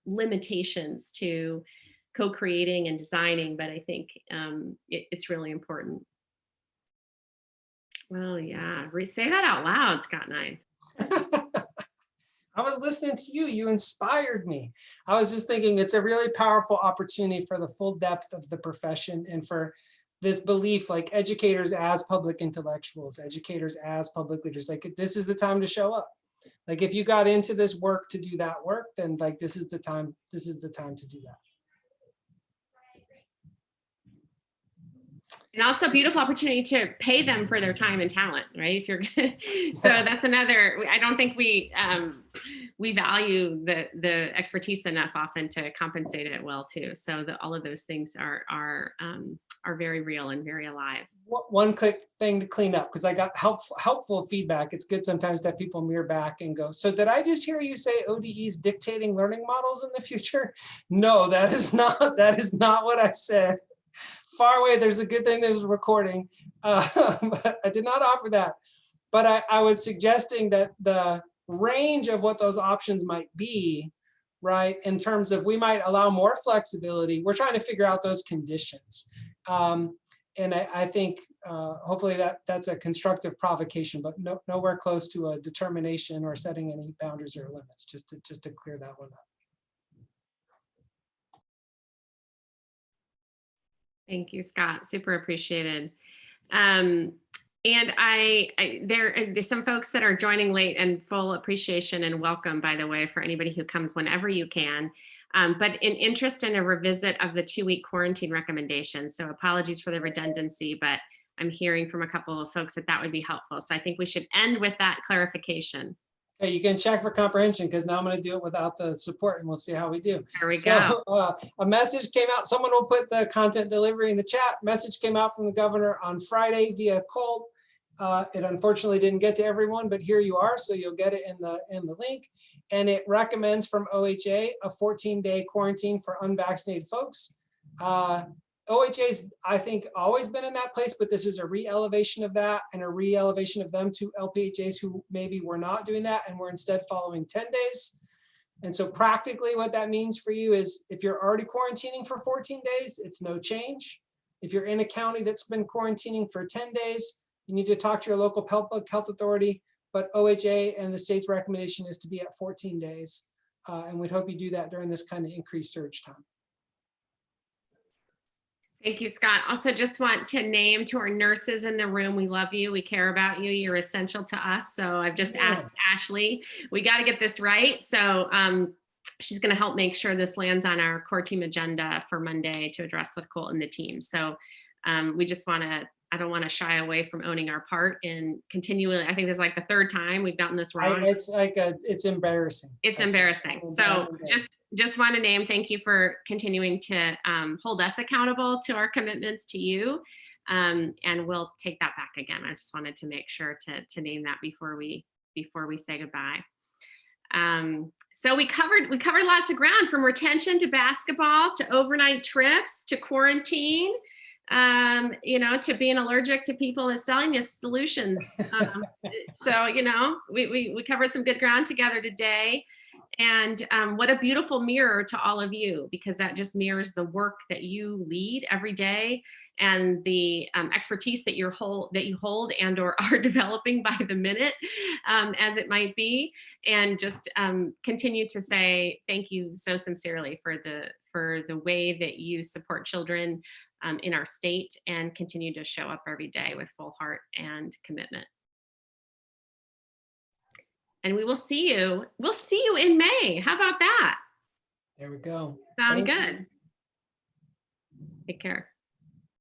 Speaker 1: limitations to co-creating and designing, but I think it's really important. Well, yeah, say that out loud, Scott Nine.
Speaker 3: I was listening to you. You inspired me. I was just thinking it's a really powerful opportunity for the full depth of the profession, and for this belief, like educators as public intellectuals, educators as public leaders, like this is the time to show up. Like if you got into this work to do that work, then like this is the time to do that.
Speaker 1: And also beautiful opportunity to pay them for their time and talent, right? If you're so that's another, I don't think we value the expertise enough often to compensate it well too. So all of those things are very real and very alive.
Speaker 3: One quick thing to clean up, because I got helpful feedback. It's good sometimes to have people mirror back and go, so did I just hear you say ODE's dictating learning models in the future? No, that is not what I said. Far away, there's a good thing there's a recording. But I did not offer that. But I was suggesting that the range of what those options might be, right, in terms of we might allow more flexibility. We're trying to figure out those conditions. And I think hopefully that's a constructive provocation, but nowhere close to a determination or setting any boundaries or limits, just to clear that one up.
Speaker 1: Thank you, Scott. Super appreciated. And there's some folks that are joining late, and full appreciation and welcome, by the way, for anybody who comes whenever you can. But in interest in a revisit of the 2-week quarantine recommendations. So apologies for the redundancy, but I'm hearing from a couple of folks that would be helpful. So I think we should end with that clarification.
Speaker 3: Okay, you can check for comprehension, because now I'm going to do it without the support, and we'll see how we do.
Speaker 1: There we go.
Speaker 3: A message came out. Someone will put the content delivery in the chat. Message came out from the governor on Friday via Colt. It unfortunately didn't get to everyone, but here you are, so you'll get it in the link. And it recommends from OHA a 14-day quarantine for unvaccinated folks. OHA's, I think, always been in that place, but this is a re-elevation of that, and a re-elevation of them to LPHAs who maybe were not doing that and were instead following 10 days. And so practically what that means for you is if you're already quarantining for 14 days, it's no change. If you're in a county that's been quarantining for 10 days, you need to talk to your local public health authority, but OHA and the state's recommendation is to be at 14 days. And we'd hope you do that during this kind of increased surge time.
Speaker 1: Thank you, Scott. Also just want to name to our nurses in the room, we love you, we care about you, you're essential to us. So I've just asked Ashley, we got to get this right. So she's going to help make sure this lands on our core team agenda for Monday to address with Colt and the team. So we just want to, I don't want to shy away from owning our part in continually. I think this is like the 3rd time we've gotten this wrong.
Speaker 3: It's like it's embarrassing.
Speaker 1: It's embarrassing. So just want to name, thank you for continuing to hold us accountable to our commitments to you. And we'll take that back again. I just wanted to make sure to name that before we say goodbye. So we covered lots of ground, from retention to basketball to overnight trips to quarantine. To being allergic to people and selling you solutions. So, we covered some good ground together today. And what a beautiful mirror to all of you, because that just mirrors the work that you lead every day, and the expertise that you hold and or are developing by the minute, as it might be. And just continue to say thank you so sincerely for the way that you support children in our state, and continue to show up every day with full heart and commitment. And we will see you. We'll see you in May. How about that?
Speaker 3: There we go.
Speaker 1: Sound good? Take care.